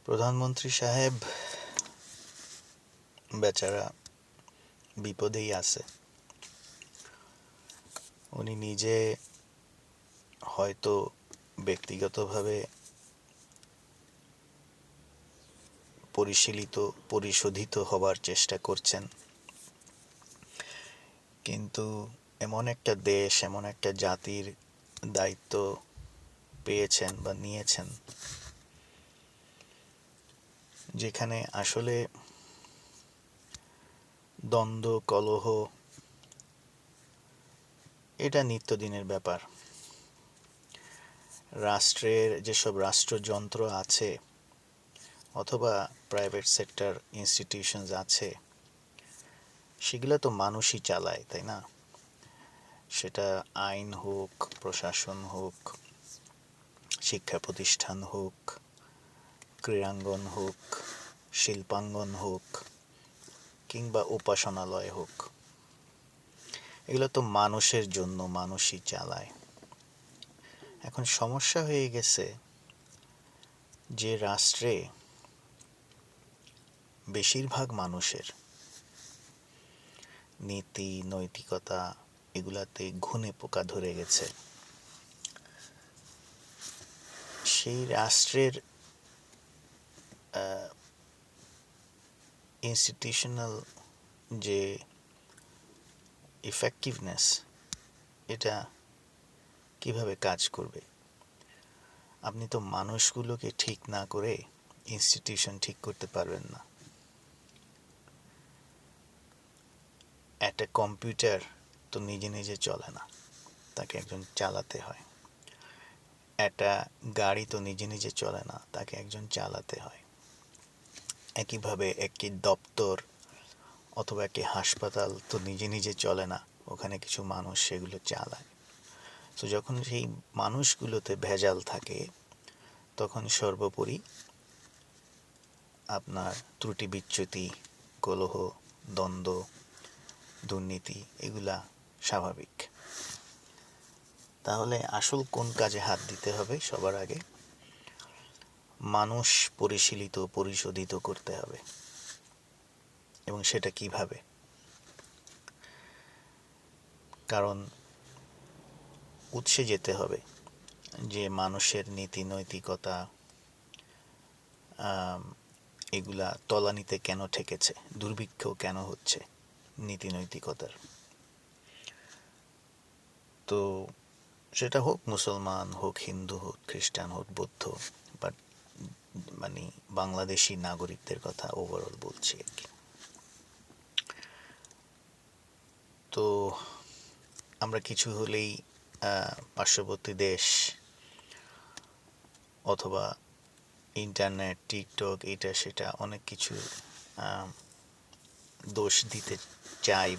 প্রধানমন্ত্রী সাহেব বেচারা বিপদেই আছে। উনি নিজে হয়তো ব্যক্তিগতভাবে পরিশোধিত হবার চেষ্টা করছেন, কিন্তু এমন একটা দেশ, এমন একটা জাতির দায়িত্ব পেয়েছেন বা নিয়েছেন যেখানে আসলে দ্বন্দ্ব, কলহ এটা নিত্যদিনের ব্যাপার। রাষ্ট্রের যেসব রাষ্ট্রযন্ত্র আছে অথবা প্রাইভেট সেক্টর ইনস্টিটিউশনস আছে, সেগুলো তো মানুষই চালায়, তাই না? সেটা আইন হোক, প্রশাসন হোক, শিক্ষা প্রতিষ্ঠান হোক, ক্রীড়াঙ্গন হোক, শিল্পাঙ্গন হোক, কিংবা উপাসনালয় হোক, এগুলো তো মানুষের জন্য, মানুষই চালায়। এখন সমস্যা হয়ে গেছে যে রাষ্ট্রে বেশিরভাগ মানুষের নীতি নৈতিকতা এগুলাতে ঘুণে পোকা ধরে গেছে। সেই রাষ্ট্রের ইনস্টিটিউশনাল যে ইফেক্টিভনেস, এটা কিভাবে কাজ করবে? আপনি তো মানুষগুলোকে ঠিক না করে ইনস্টিটিউশন ঠিক করতে পারবেন না। একটা কম্পিউটার তো নিজে নিজে চলে না, তাকে একজন চালাতে হয়। একটা গাড়ি তো নিজে নিজে চলে না, তাকে একজন চালাতে হয়। একইভাবে একটি দপ্তর অথবা একটি হাসপাতাল তো নিজে নিজে চলে না, ওখানে কিছু মানুষ সেগুলো চালায়। তো যখন সেই মানুষগুলোতে ভেজাল থাকে, তখন সর্বোপরি আপনার ত্রুটি বিচ্যুতি, কলহ, দ্বন্দ্ব, দুর্নীতি এগুলা স্বাভাবিক। তাহলে আসল কোন কাজে হাত দিতে হবে? সবার আগে মানুষ পরিশোধিত করতে হবে। এবং সেটা কিভাবে? কারণ উৎসে যেতে হবে যে মানুষের নীতি নৈতিকতা এগুলা তলানিতে কেন ঠেকেছে, দুর্ভিক্ষ কেন হচ্ছে নীতি নৈতিকতার। তো সেটা হোক মুসলমান, হোক হিন্দু, হোক খ্রিস্টান, হোক বৌদ্ধ, বাট মানে বাংলাদেশি নাগরিকদের কথা ওভারঅল বলছি আর কি। তো আমরা কিছু হলেই পার্শ্ববর্তী দেশ অথবা ইন্টারনেট, টিকটক, এটা সেটা অনেক কিছু দোষ দিতে চাই।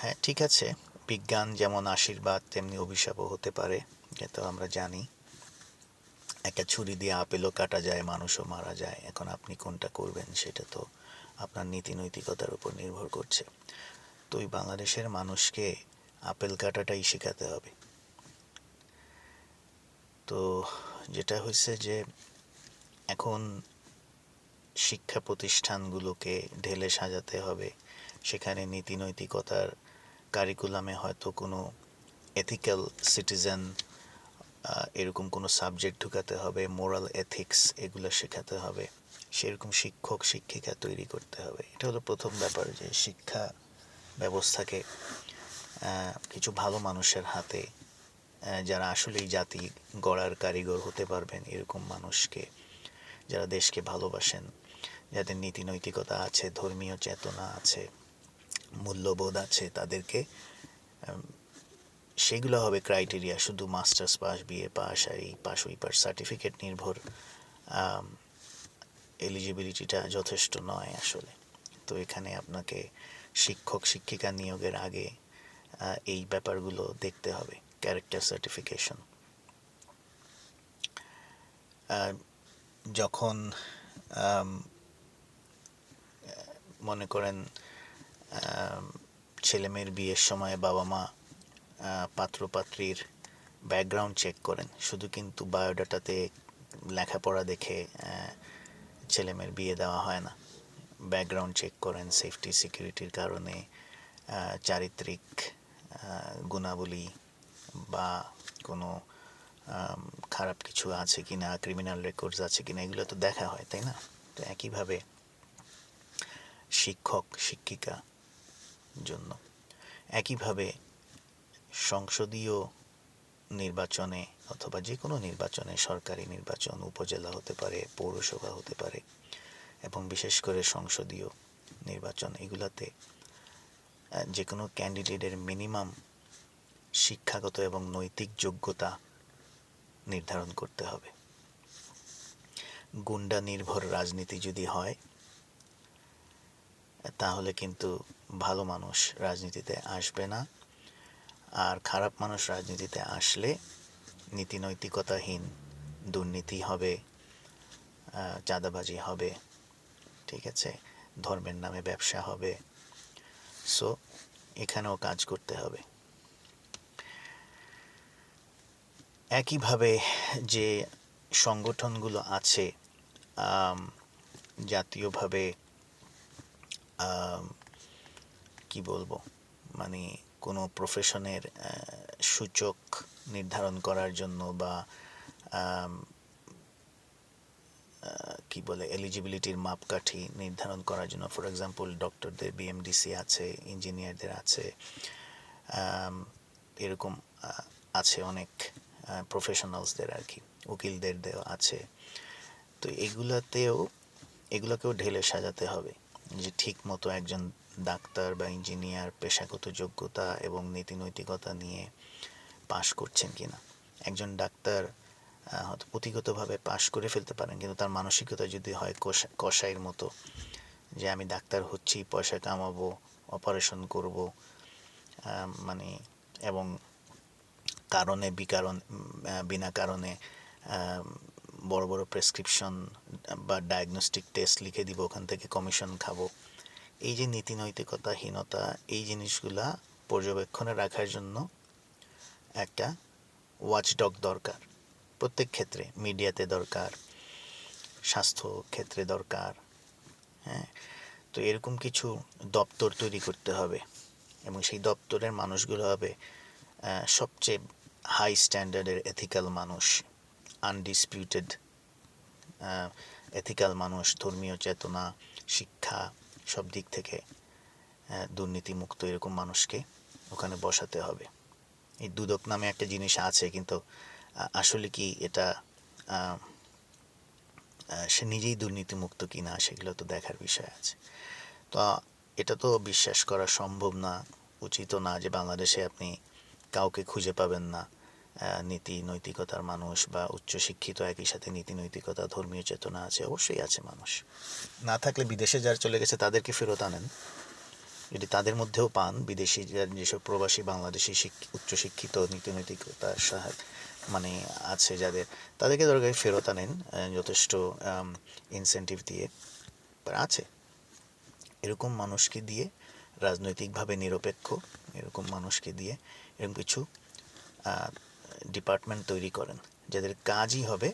হ্যাঁ, ঠিক আছে, বিজ্ঞান যেমন আশীর্বাদ তেমনি অভিশাপও হতে পারে, এটা আমরা জানি। একটা ছুরি দিয়ে আপেলও কাটা যায়, মানুষও মারা যায়। এখন আপনি কোনটা করবেন সেটা তো আপনার নীতি নৈতিকতার উপর নির্ভর করছে। তো ওই বাংলাদেশের মানুষকে আপেল কাটাটাই শেখাতে হবে। তো যেটা হয়েছে যে এখন শিক্ষা প্রতিষ্ঠানগুলোকে ঢেলে সাজাতে হবে, সেখানে নীতি নৈতিকতার কারিকুলামে হয়তো কোনো এথিক্যাল সিটিজেন এরকম কোনো সাবজেক্ট ঢুকাতে হবে, মোরাল এথিক্স এগুলো শেখাতে হবে, সেরকম শিক্ষক শিক্ষিকা তৈরি করতে হবে। এটা হলো প্রথম ব্যাপার, যে শিক্ষা ব্যবস্থাকে কিছু ভালো মানুষের হাতে, যারা আসলেই জাতি গড়ার কারিগর হতে পারবেন এরকম মানুষকে, যারা দেশকে ভালোবাসেন, যাদের নীতি নৈতিকতা আছে, ধর্মীয় চেতনা আছে, মূল্যবোধ আছে, তাদেরকে সেগুলো হবে ক্রাইটেরিয়া। শুধু মাস্টার্স পাস, বিএ পাস আর এই পাস ওই পাস সার্টিফিকেট নির্ভর এলিজিবিলিটিটা যথেষ্ট নয় আসলে। তো এখানে আপনাকে শিক্ষক শিক্ষিকা নিয়োগের আগে এই ব্যাপারগুলো দেখতে হবে, ক্যারেক্টার সার্টিফিকেশন। যখন মনে করেন ছেলেমেয়ের বিয়ের সময় বাবা মা পাত্র পাত্রীর ব্যাকগ্রাউন্ড চেক করেন, শুধু কিন্তু বায়োডাটাতে লেখাপড়া দেখে ছেলেমেয়ের বিয়ে দেওয়া হয় না। ব্যাকগ্রাউন্ড চেক করেন সেফটি সিকিউরিটির কারণে, চারিত্রিক গুণাবলী বা কোনো খারাপ কিছু আছে কি না, ক্রিমিনাল রেকর্ডস আছে কি না, এগুলো তো দেখা হয়, তাই না? তো একইভাবে শিক্ষক শিক্ষিকা জন্য, একইভাবে সংসদীয় নির্বাচনে অথবা যে কোনো নির্বাচনে, সরকারি নির্বাচন, উপজেলা হতে পারে, পৌরসভা হতে পারে, এবং বিশেষ করে সংসদীয় নির্বাচন, এগুলাতে যে কোনো ক্যান্ডিডেটের মিনিমাম শিক্ষাগত এবং নৈতিক যোগ্যতা নির্ধারণ করতে হবে। গুন্ডা নির্ভর রাজনীতি যদি হয় তাহলে কিন্তু ভালো মানুষ রাজনীতিতে আসবে না, আর খারাপ মানুষ রাজনীতিতে আসলে নীতি নৈতিকতাহীন দুর্নীতি হবে, চাঁদাবাজি হবে, ঠিক আছে, ধর্মের নামে ব্যবসা হবে। সো এখানেও কাজ করতে হবে। একইভাবে যে সংগঠনগুলো আছে জাতীয়ভাবে, কি বলবো, মানে কোনো প্রফেশনের সূচক নির্ধারণ করার জন্য বা কি বলে এলিজিবিলিটির মাপকাঠি নির্ধারণ করার জন্য, ফর এক্সাম্পল ডক্টরদের বিএমডিসি আছে, ইঞ্জিনিয়ারদের আছে, এরকম আছে অনেক প্রফেশনালসদের আর কি, উকিলদের আছে। তো এগুলোকেও ঢেলে সাজাতে হবে যে ঠিক মতো একজন ডাক্তার বা ইঞ্জিনিয়ার পেশাগত যোগ্যতা এবং নীতি নৈতিকতা নিয়ে পাশ করছেন কিনা। একজন ডাক্তার হয়তো পুঁথিগতভাবে পাশ করে ফেলতে পারেন, কিন্তু তার মানসিকতা যদি হয় কসাইয়ের মতো, যে আমি ডাক্তার হচ্ছি, পয়সা কামাবো, অপারেশন করব, মানে এবং কারণে বিনা কারণে বড় বড় প্রেসক্রিপশন বা ডায়াগনস্টিক টেস্ট লিখে দিব, ওখান থেকে কমিশন খাবো, এই যে নীতি নৈতিকতাহীনতা, এই জিনিসগুলা পর্যবেক্ষণে রাখার জন্য একটা ওয়াচডগ দরকার। প্রত্যেক ক্ষেত্রে, মিডিয়াতে দরকার, স্বাস্থ্য ক্ষেত্রে দরকার, হ্যাঁ। তো এরকম কিছু দপ্তর তৈরি করতে হবে, এবং সেই দপ্তরের মানুষগুলো হবে সবচেয়ে হাই স্ট্যান্ডার্ডের এথিক্যাল মানুষ, আনডিসপিউটেড এথিক্যাল মানুষ, ধর্মীয় চেতনা, শিক্ষা, সব দিক থেকে দুর্নীতিমুক্ত এরকম মানুষকে ওখানে বসাতে হবে। এই দুদক নামে একটা জিনিস আছে, কিন্তু আসলে কি এটা সে নিজেই দুর্নীতিমুক্ত কিনা সেগুলো তো দেখার বিষয় আছে। তো এটা তো বিশ্বাস করা সম্ভব না, উচিত না যে বাংলাদেশে আপনি কাউকে খুঁজে পাবেন না নীতি নৈতিকতার মানুষ বা উচ্চশিক্ষিত, একই সাথে নীতি নৈতিকতা, ধর্মীয় চেতনা আছে, অবশ্যই আছে মানুষ। না থাকলে বিদেশে যারা চলে গেছে তাদেরকে ফেরত আনেন, যদি তাদের মধ্যেও পান, বিদেশি যেসব প্রবাসী বাংলাদেশি উচ্চশিক্ষিত নীতি নৈতিকতার মানে আছে যাদের, তাদেরকে দরকার ফেরত আনেন যথেষ্ট ইনসেন্টিভ দিয়ে। আছে এরকম মানুষকে দিয়ে, রাজনৈতিকভাবে নিরপেক্ষ এরকম মানুষকে দিয়ে এরকম কিছু ডিপার্টমেন্ট তৈরি করেন, যাদের কাজই হবে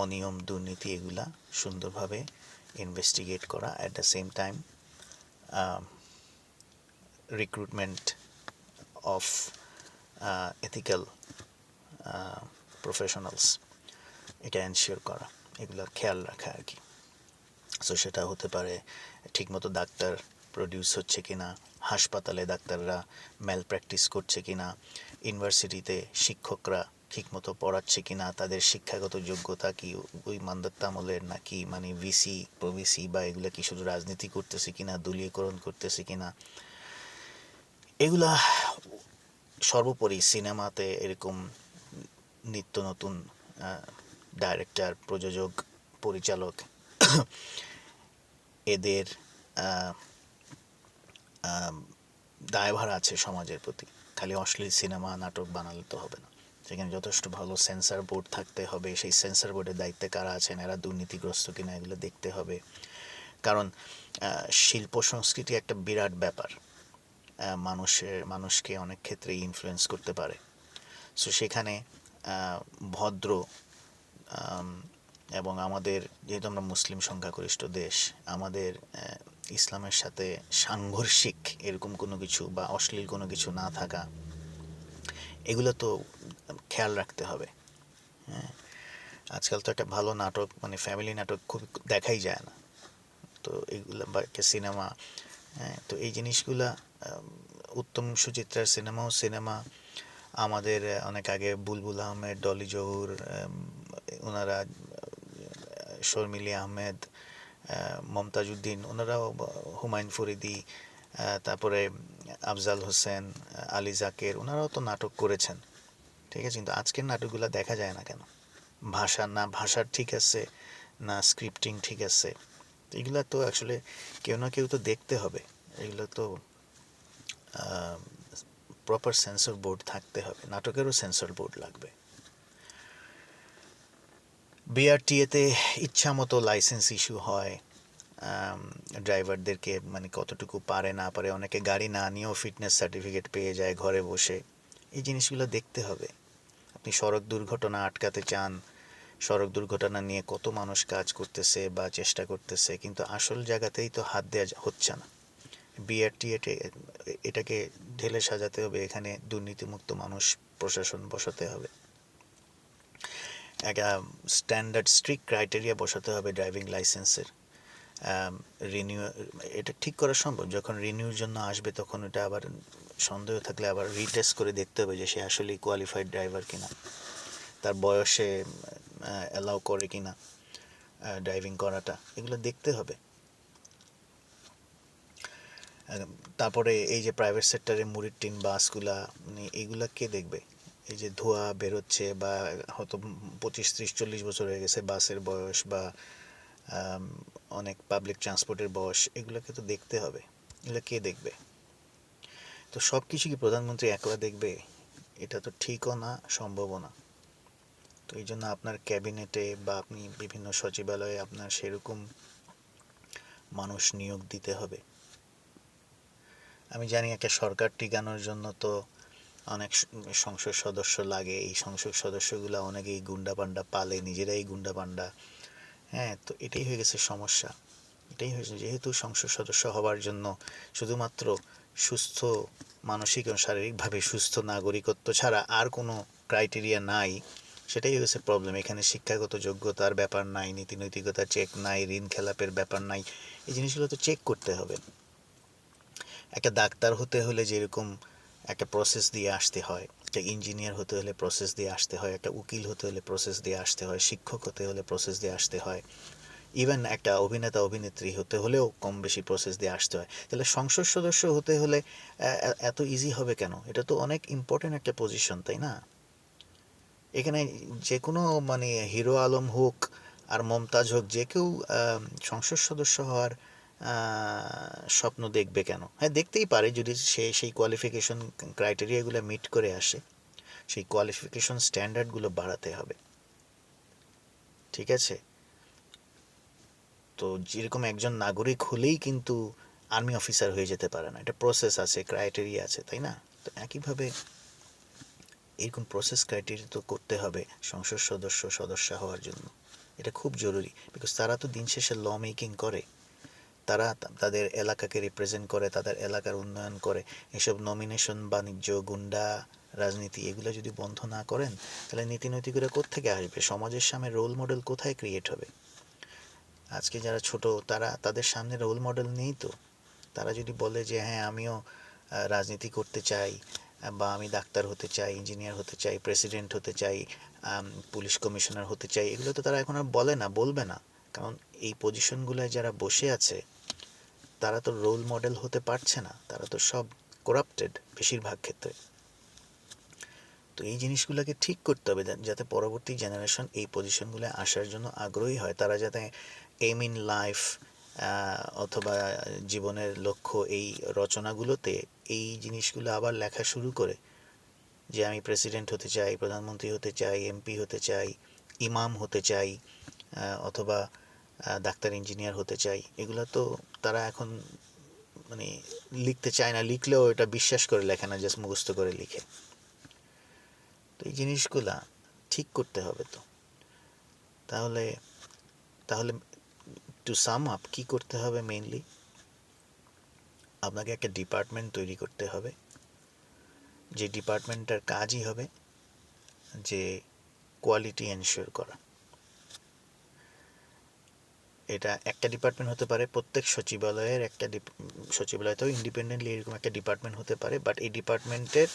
অনিয়ম দুর্নীতি এগুলা সুন্দরভাবে ইনভেস্টিগেট করা, at the same time recruitment of ethical professionals, এটা এনশিওর করা, এগুলোর খেয়াল রাখা আর কি। সো সেটা হতে পারে ঠিকমতো ডাক্তার প্রডিউস হচ্ছে কিনা, হাসপাতালে ডাক্তাররা ম্যাল প্র্যাকটিস করছে কিনা, ইউনিভার্সিটিতে শিক্ষকরা ঠিকমতো পড়াচ্ছে কিনা, তাদের শিক্ষাগত যোগ্যতা কি ওই মান্দাত্তা আমলের নাকি মানে ভিসি প্রভিসি, বা এগুলো কি শুধু রাজনীতি করতেছে কিনা, দলীয়করণ করতেছে কিনা, এগুলা। সর্বোপরি সিনেমাতে এরকম নিত্য নতুন ডাইরেক্টর, প্রযোজক, পরিচালক, এদের দায়ভার আছে সমাজের প্রতি। খালি অশ্লীল সিনেমা নাটক বানালে তো হবে না, সেখানে যথেষ্ট ভালো সেন্সর বোর্ড থাকতে হবে। সেই সেন্সর বোর্ডের দায়িত্বে কারা আছেন, এরা দুর্নীতিগ্রস্ত কিনা, এগুলো দেখতে হবে। কারণ শিল্প সংস্কৃতি একটা বিরাট ব্যাপার, মানুষকে অনেক ক্ষেত্রে ইনফ্লুয়েন্স করতে পারে। সো সেখানে ভদ্র এবং আমাদের যেহেতু আমরা মুসলিম সংখ্যাগরিষ্ঠ দেশ, আমাদের ইসলামের সাথে সাংঘর্ষিক এরকম কোনো কিছু বা অশ্লীল কোনো কিছু না থাকা, এগুলো তো খেয়াল রাখতে হবে। হ্যাঁ, আজকাল তো একটা ভালো নাটক মানে ফ্যামিলি নাটক খুব দেখাই যায় না, তো এগুলো বা একটা সিনেমা, হ্যাঁ, তো এই জিনিসগুলা উত্তম সুচিত্রার সিনেমা আমাদের অনেক আগে বুলবুল আহমেদ, ডলি জহুর, ওনারা শর্মিলী আহমেদ, মমতাজ উদ্দিন, ওনারাও হুমায়ুন ফরিদি, তারপরে আফজাল হোসেন, আলী জাকের, ওনারাও তো নাটক করেছেন। ঠিক আছে, কিন্তু আজকের নাটকগুলো দেখা যায় না কেন? ভাষার ঠিক আছে না স্ক্রিপ্টিং ঠিক আছে, এগুলো তো আসলে কেউ না কেউ তো দেখতে হবে। এগুলো তো প্রপার সেন্সর বোর্ড থাকতে হবে, নাটকেরও সেন্সর বোর্ড লাগবে। বিআরটিএতে ইচ্ছা মতো লাইসেন্স ইস্যু হয়, ড্রাইভারদেরকে মানে কতটুকু পারে না পারে, অনেকে গাড়ি না নিয়েও ফিটনেস সার্টিফিকেট পেয়ে যায় ঘরে বসে। এই জিনিসগুলো দেখতে হবে। আপনি সড়ক দুর্ঘটনা আটকাতে চান, সড়ক দুর্ঘটনা নিয়ে কত মানুষ কাজ করতেছে বা চেষ্টা করতেছে, কিন্তু আসল জায়গাতেই তো হাত দেওয়া হচ্ছে না। বিআরটিএতে এটাকে ঢেলে সাজাতে হবে, এখানে দুর্নীতিমুক্ত মানুষ প্রশাসন বসাতে হবে, একটা স্ট্যান্ডার্ড স্ট্রিক্ট ক্রাইটেরিয়া বসাতে হবে ড্রাইভিং লাইসেন্সের। রিনিউ এটা ঠিক করা সম্ভব, যখন রিনিউর জন্য আসবে তখন এটা আবার সন্দেহ থাকলে আবার রিটেস্ট করে দেখতে হবে যে সে আসলেই কোয়ালিফাইড ড্রাইভার কিনা, তার বয়সে অ্যালাউ করে কিনা ড্রাইভিং করাটা, এগুলো দেখতে হবে। তারপরে এই যে প্রাইভেট সেক্টরে মুড়ির টিন বাসগুলা, মানে এইগুলা কে দেখবে? এই যে ধোঁয়া বেরোচ্ছে বা হয়তো 25, 30, 40 বছর হয়ে গেছে বাসের বয়স বা অনেক পাবলিক ট্রান্সপোর্টের বয়স, এগুলোকে তো দেখতে হবে। এগুলো কে দেখবে? তো সব কিছু কি প্রধানমন্ত্রী একলা দেখবে? এটা তো ঠিকও না, সম্ভবও না। তো এই জন্য আপনার ক্যাবিনেটে বা আপনি বিভিন্ন সচিবালয়ে আপনার সেরকম মানুষ নিয়োগ দিতে হবে। আমি জানি একটা সরকার টিকানোর জন্য তো অনেক সংসদ সদস্য লাগে, এই সংসদ সদস্যগুলো অনেকেই গুন্ডা পান্ডা পালে, নিজেরাই গুন্ডা পান্ডা। হ্যাঁ, তো এটাই হয়ে গেছে সমস্যা। এটাই হয়েছে, যেহেতু সংসদ সদস্য হওয়ার জন্য শুধুমাত্র সুস্থ, মানসিক ও শারীরিকভাবে সুস্থ নাগরিকত্ব ছাড়া আর কোনো ক্রাইটেরিয়া নাই, সেটাই হয়েছে প্রবলেম। এখানে শিক্ষাগত যোগ্যতার ব্যাপার নাই, নীতি নৈতিকতা চেক নাই, ঋণ খেলাপের ব্যাপার নাই, এই জিনিসগুলো তো চেক করতে হবে। একটা ডাক্তার হতে হলে যেরকম একটা প্রসেস দিয়ে আসতে হয়, একটা ইঞ্জিনিয়ার হতে হলে প্রসেস দিয়ে আসতে হয়, একটা উকিল হতে হলে প্রসেস দিয়ে আসতে হয়, শিক্ষক হতে হলে প্রসেস দিয়ে আসতে হয়, ইভেন একটা অভিনেতা অভিনেত্রী হতে হলেও কম বেশি প্রসেস দিয়ে আসতে হয়। তাহলে সংসদ সদস্য হতে হলে এত ইজি হবে কেন? এটা তো অনেক ইম্পর্টেন্ট একটা পজিশন, তাই না? এখানে যে কোনো মানে হিরো আলম হোক আর মমতাজ হোক, যে কেউ সংসদ সদস্য হওয়ার স্বপ্ন দেখবে কেন? হ্যাঁ, দেখতেই পারে যদি সে সেই কোয়ালিফিকেশন ক্রাইটেরিয়াগুলো মিট করে আসে। সেই কোয়ালিফিকেশন স্ট্যান্ডার্ডগুলো বাড়াতে হবে, ঠিক আছে? তো যেরকম একজন নাগরিক হলেই কিন্তু আর্মি অফিসার হয়ে যেতে পারে না, এটা প্রসেস আছে, ক্রাইটেরিয়া আছে, তাই না? তো একইভাবে এরকম প্রসেস ক্রাইটেরিয়া তো করতে হবে সংসদ সদস্য হওয়ার জন্য। এটা খুব জরুরি, বিকজ তারা তো দিন শেষে ল মেকিং করে, তারা তাদের এলাকাকে রিপ্রেজেন্ট করে, তাদের এলাকার উন্নয়ন করে। এসব নমিনেশন বাণিজ্য, গুন্ডা রাজনীতি, এগুলো যদি বন্ধ না করেন, তাহলে নীতি নৈতিকতা কোত্থেকে আসবে? সমাজের সামনে রোল মডেল কোথায় ক্রিয়েট হবে? আজকে যারা ছোট, তারা তাদের সামনে রোল মডেল নেই তো। তারা যদি বলে যে হ্যাঁ আমিও রাজনীতি করতে চাই, বা আমি ডাক্তার হতে চাই, ইঞ্জিনিয়ার হতে চাই, প্রেসিডেন্ট হতে চাই, পুলিশ কমিশনার হতে চাই, এগুলো তো তারা এখন আর বলবে না। কারণ এই পজিশনগুলোয় যারা বসে আছে তারা তো রোল মডেল হতে পারছে না, তারা তো সব করাপ্টেড বেশিরভাগ ক্ষেত্রে। তো এই জিনিসগুলোকে ঠিক করতে হবে যাতে পরবর্তী জেনারেশন এই পজিশনগুলো আসার জন্য আগ্রহী হয়, তারা যাতে এম ইন লাইফ অথবা জীবনের লক্ষ্য এই রচনাগুলোতে এই জিনিসগুলো আবার লেখা শুরু করে, যে আমি প্রেসিডেন্ট হতে চাই, প্রধানমন্ত্রী হতে চাই, এমপি হতে চাই, ইমাম হতে চাই, অথবা ডাক্তার ইঞ্জিনিয়ার হতে চাই। এগুলো তো তারা এখন মানে লিখতে চায় না, লিখলেও এটা বিশ্বাস করে লেখে না, জাস্ট মুখস্থ করে লিখে। তো এই জিনিসগুলা ঠিক করতে হবে। তো তাহলে তাহলে টু সাম আপ কী করতে হবে? মেইনলি আপনাকে একটা ডিপার্টমেন্ট তৈরি করতে হবে, যে ডিপার্টমেন্টটার কাজই হবে যে কোয়ালিটি এনশিওর করা। এটা একটা ডিপার্টমেন্ট হতে পারে, প্রত্যেক সচিবালয়ের একটা সচিবালয়তেও ইন্ডিপেন্ডেন্টলি এরকম একটা ডিপার্টমেন্ট হতে পারে, বাট এই ডিপার্টমেন্টের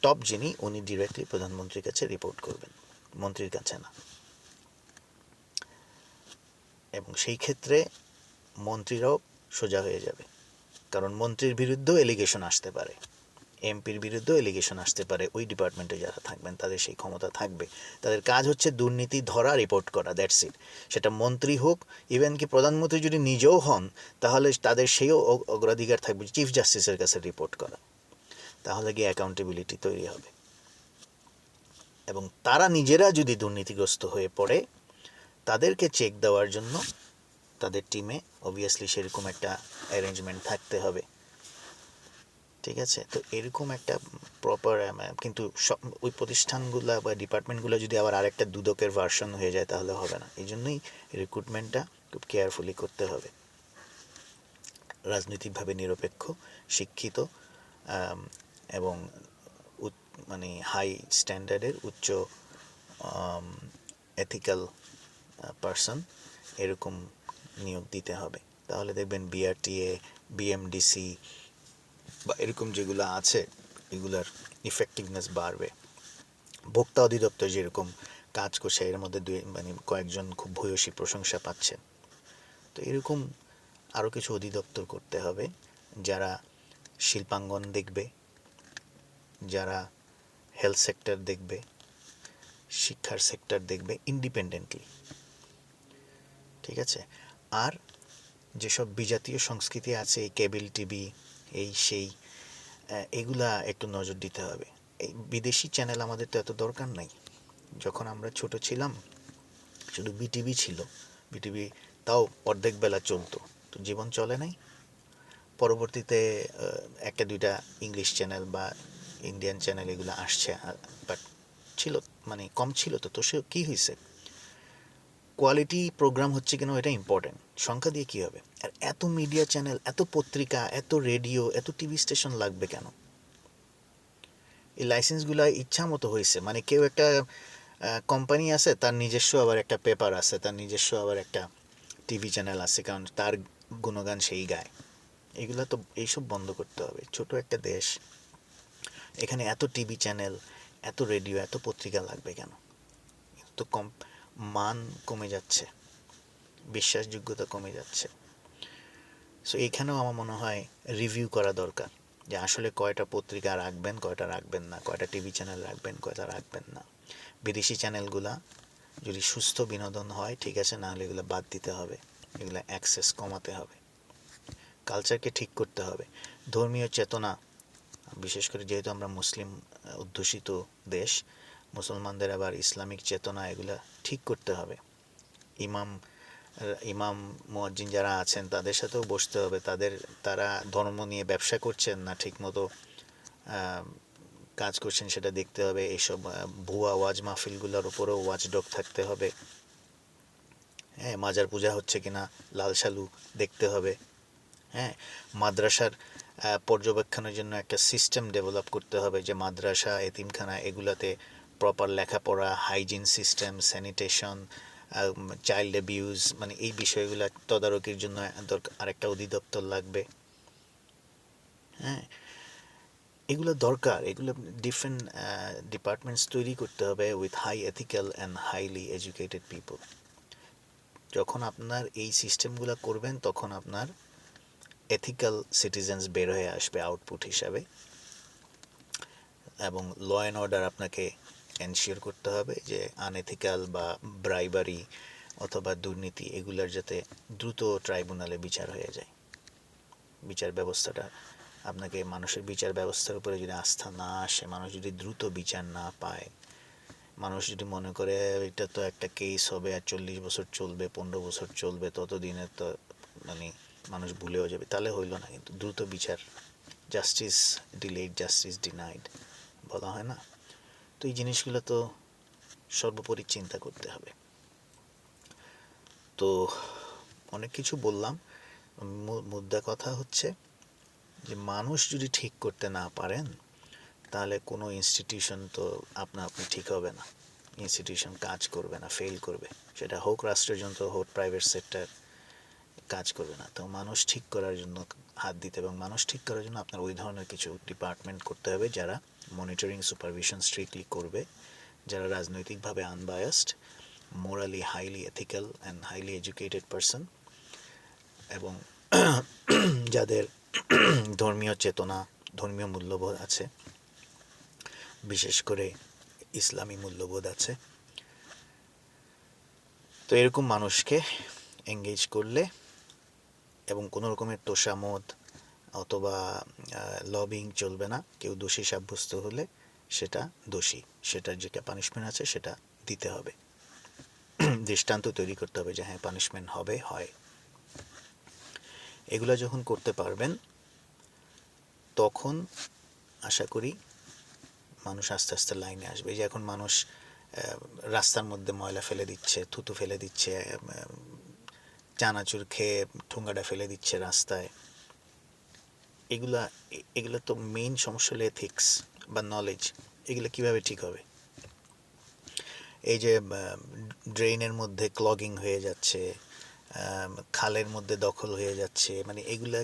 টপ যিনি, উনি ডিরেক্টলি প্রধানমন্ত্রীর কাছে রিপোর্ট করবেন, মন্ত্রীর কাছে না। এবং সেই ক্ষেত্রে মন্ত্রীরাও সোজা হয়ে যাবে, কারণ মন্ত্রীর বিরুদ্ধেও এলিগেশন আসতে পারে, এমপির বিরুদ্ধেও এলিগেশন আসতে পারে। ওই ডিপার্টমেন্টে যারা থাকবেন তাদের সেই ক্ষমতা থাকবে। তাদের কাজ হচ্ছে দুর্নীতি ধরা, রিপোর্ট করা, দ্যাটস ইট। সেটা মন্ত্রী হোক, ইভেন কি প্রধানমন্ত্রী যদি নিজেও হন, তাহলে তাদের সেইও অগ্রাধিকার থাকবে চিফ জাস্টিসের কাছে রিপোর্ট করা। তাহলে গিয়ে অ্যাকাউন্টেবিলিটি তৈরি হবে। এবং তারা নিজেরা যদি দুর্নীতিগ্রস্ত হয়ে পড়ে, তাদেরকে চেক দেওয়ার জন্য তাদের টিমে অবভিয়াসলি সেরকম একটা অ্যারেঞ্জমেন্ট থাকতে হবে। ঠিক আছে? তো এরকম একটা প্রপার, কিন্তু ওই প্রতিষ্ঠানগুলো বা ডিপার্টমেন্টগুলো যদি আবার আরেকটা দুদকের ভার্সন হয়ে যায় তাহলে হবে না। এই জন্যই রিক্রুটমেন্টটা খুব কেয়ারফুলি করতে হবে। রাজনৈতিকভাবে নিরপেক্ষ, শিক্ষিত এবং মানে হাই স্ট্যান্ডার্ডের, উচ্চ এথিক্যাল পারসন, এরকম নিয়োগ দিতে হবে। তাহলে দেখবেন বিআরটিএ, বিএমডিসি বা এরকম যেগুলো আছে, এগুলার ইফেক্টিভনেস বাড়বে। ভোক্তা অধিদপ্তর যেরকম কাজ করছে, এর মধ্যে মানে কয়েকজন খুব ভূয়সী প্রশংসা পাচ্ছে। তো এরকম আরও কিছু অধিদপ্তর করতে হবে, যারা শিল্পাঙ্গন দেখবে, যারা হেলথ সেক্টর দেখবে, শিক্ষার সেক্টর দেখবে ইন্ডিপেন্ডেন্টলি। ঠিক আছে? আর যেসব বিজাতীয় সংস্কৃতি আছে, এই কেবল টিভি, এই সেই, এগুলা একটু নজর দিতে হবে। এই বিদেশি চ্যানেল আমাদের তো এত দরকার নাই। যখন আমরা ছোট ছিলাম শুধু বিটিভি ছিল, বিটিভি তাও অর্ধেক বেলা চলতো, তো জীবন চলে নাই। পরবর্তীতে একটা দুইটা ইংলিশ চ্যানেল বা ইন্ডিয়ান চ্যানেল এগুলো আসছে, বাট ছিল, মানে কম ছিল। তো সে কী হয়েছে, কোয়ালিটি প্রোগ্রাম হচ্ছে কিনা এটা ইম্পর্টেন্ট, সংখ্যা দিয়ে কী হবে। আর এত মিডিয়া চ্যানেল, এত পত্রিকা, এত রেডিও, এত টিভি স্টেশন লাগবে কেন? এই লাইসেন্সগুলো ইচ্ছা মতো হয়েছে, মানে কেউ একটা কোম্পানি আছে, তার নিজস্ব আবার একটা পেপার আছে, তার নিজস্ব আবার একটা টিভি চ্যানেল আছে, কারণ তার গুণগান সেই গায়। এগুলো তো, এইসব বন্ধ করতে হবে। ছোট একটা দেশ, এখানে এত টিভি চ্যানেল, এত রেডিও, এত পত্রিকা লাগবে কেন? তো মান কমে যাচ্ছে, বিশ্বাসযোগ্যতা কমে যাচ্ছে। সো এখানেও আমার মনে হয় রিভিউ করা দরকার, যে আসলে কয়টা পত্রিকা রাখবেন, কয়টা রাখবেন না, কয়টা টিভি চ্যানেল রাখবেন, কয়টা রাখবেন না। বিদেশি চ্যানেলগুলা যদি সুস্থ বিনোদন হয় ঠিক আছে, নাহলে এগুলো বাদ দিতে হবে, এগুলো অ্যাক্সেস কমাতে হবে। কালচারকে ঠিক করতে হবে। ধর্মীয় চেতনা, বিশেষ করে যেহেতু আমরা মুসলিম অধ্যুষিত দেশ, মুসলমানদের আবার ইসলামিক চেতনা, এগুলা ঠিক করতে হবে। ইমাম মুয়াজ্জিন যারা আছেন তাদের সাথেও বসতে হবে, তারা ধর্ম নিয়ে ব্যবসা করছেন না ঠিকমতো কাজ করছেন সেটা দেখতে হবে। এইসব ভুয়া ওয়াজ মাহফিলগুলোর উপরেও ওয়াচডগ থাকতে হবে। হ্যাঁ, মাজার পূজা হচ্ছে কিনা লাল সালু দেখতে হবে। হ্যাঁ, মাদ্রাসার পর্যবেক্ষণের জন্য একটা সিস্টেম ডেভেলপ করতে হবে, যে মাদ্রাসা, এতিমখানা, এগুলাতে প্রপার লেখাপড়া, hygiene system, sanitation, child abuse, মানে এই বিষয়গুলো তদারকির জন্য আরেকটা অধিদপ্তর লাগবে। হ্যাঁ, এগুলো দরকার। এগুলো ডিফারেন্ট ডিপার্টমেন্টস তৈরি করতে হবে with high ethical and highly educated people. যখন আপনার এই সিস্টেমগুলো করবেন, তখন আপনার এথিক্যাল সিটিজেন্স বের হয়ে আসবে আউটপুট হিসাবে। এবং ল অ্যান্ড অর্ডার আপনাকে এনশিওর করতে হবে যে আনএথিক্যাল বা ব্রাইবারি অথবা দুর্নীতি, এগুলোর যাতে দ্রুত ট্রাইব্যুনালে বিচার হয়ে যায়। বিচার ব্যবস্থাটা, আপনাকে মানুষের বিচার ব্যবস্থার উপরে যদি আস্থা না আসে, মানুষ যদি দ্রুত বিচার না পায়, মানুষ যদি মনে করে এটা তো একটা কেস হবে আর 40 বছর চলবে, 15 বছর চলবে, ততদিনে তো মানে মানুষ ভুলেও যাবে, তাহলে হইল না। কিন্তু দ্রুত বিচার, জাস্টিস ডিলেড, জাস্টিস ডিনাইড বলা হয় না? তো এই জিনিসগুলো তো সর্বোপরি চিন্তা করতে হবে। তো অনেক কিছু বললাম, মুদ্রা কথা হচ্ছে যে মানুষ যদি ঠিক করতে না পারেন তাহলে কোনো ইনস্টিটিউশন তো আপনি ঠিক হবে না, ইনস্টিটিউশন কাজ করবে না, ফেল করবে, সেটা হোক রাষ্ট্রযন্ত্র হোক প্রাইভেট সেক্টর, কাজ করবে না। তো মানুষ ঠিক করার জন্য হাত দিতে, এবং মানুষ ঠিক করার জন্য আপনার ওই ধরনের কিছু ডিপার্টমেন্ট করতে হবে যারা মনিটরিং সুপারভিশন স্ট্রিক্টলি করবে, যারা রাজনৈতিকভাবে unbiased, morally highly ethical and highly educated person, এবং যাদের ধর্মীয় চেতনা, ধর্মীয় মূল্যবোধ আছে, বিশেষ করে ইসলামী মূল্যবোধ আছে। তো এরকম মানুষকে এঙ্গেজ করলে এবং কোনো রকমের তোষামোদ অথবা লবিং চলবে না। কেউ দোষী সাব্যস্ত হলে সেটা দোষী, সেটার যে পানিশমেন্ট আছে সেটা দিতে হবে, দৃষ্টান্ত তৈরি করতে হবে যে হ্যাঁ পানিশমেন্ট হবে, হয়। এগুলো যখন করতে পারবেন তখন আশা করি মানুষ আস্তে আস্তে লাইনে আসবে। যে এখন মানুষ রাস্তার মধ্যে ময়লা ফেলে দিচ্ছে, থুতু ফেলে দিচ্ছে, চানাচুর খেয়ে ঠুঙ্গাটা ফেলে দিচ্ছে রাস্তায়, এগুলা তো মেইন সমস্যা হলো এথিক্স বা নলেজ। এগুলো কিভাবে ঠিক হবে? এই যে ড্রেনের মধ্যে ক্লগিং হয়ে যাচ্ছে, খালের মধ্যে দখল হয়ে যাচ্ছে, মানে এগুলো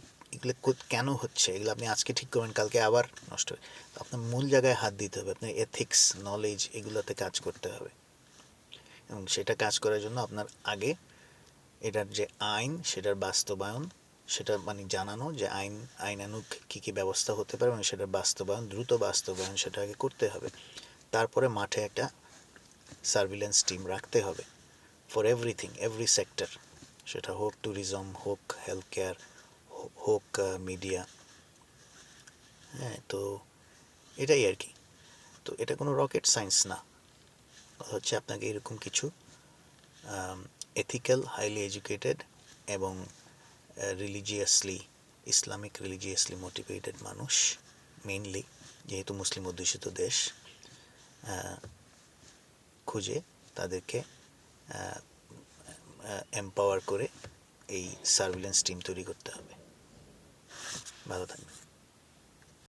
কেন হচ্ছে? এগুলো আপনি আজকে ঠিক করবেন, কালকে আবার নষ্ট হবে। আপনার মূল জায়গায় হাত দিতে হবে, আপনার এথিক্স, নলেজ, এগুলোতে কাজ করতে হবে। এবং সেটা কাজ করার জন্য আপনার আগে এটার যে আইন, সেটার বাস্তবায়ন, সেটা মানে জানানো যে আইনানুগ কী কী ব্যবস্থা হতে পারে, এবং সেটার বাস্তবায়ন, দ্রুত বাস্তবায়ন সেটা আগে করতে হবে। তারপরে মাঠে একটা সার্ভিলেন্স টিম রাখতে হবে ফর এভরিথিং, এভরি সেক্টর, সেটা হোক ট্যুরিজম, হোক হেলথ কেয়ার, হোক মিডিয়া। হ্যাঁ, তো এটাই আর কি। তো এটা কোনো রকেট সায়েন্স না, হচ্ছে আপনাকে এরকম কিছু এথিক্যাল, হাইলি এডুকেটেড এবং রিলিজিয়াসলি, ইসলামিক রিলিজিয়াসলি মোটিভেটেড মানুষ, মেইনলি যেহেতু মুসলিম অধ্যুষিত দেশ, খুঁজে তাদেরকে এম্পাওয়ার করে এই সার্ভিলেন্স টিম তৈরি করতে হবে। ভালো থাকবেন।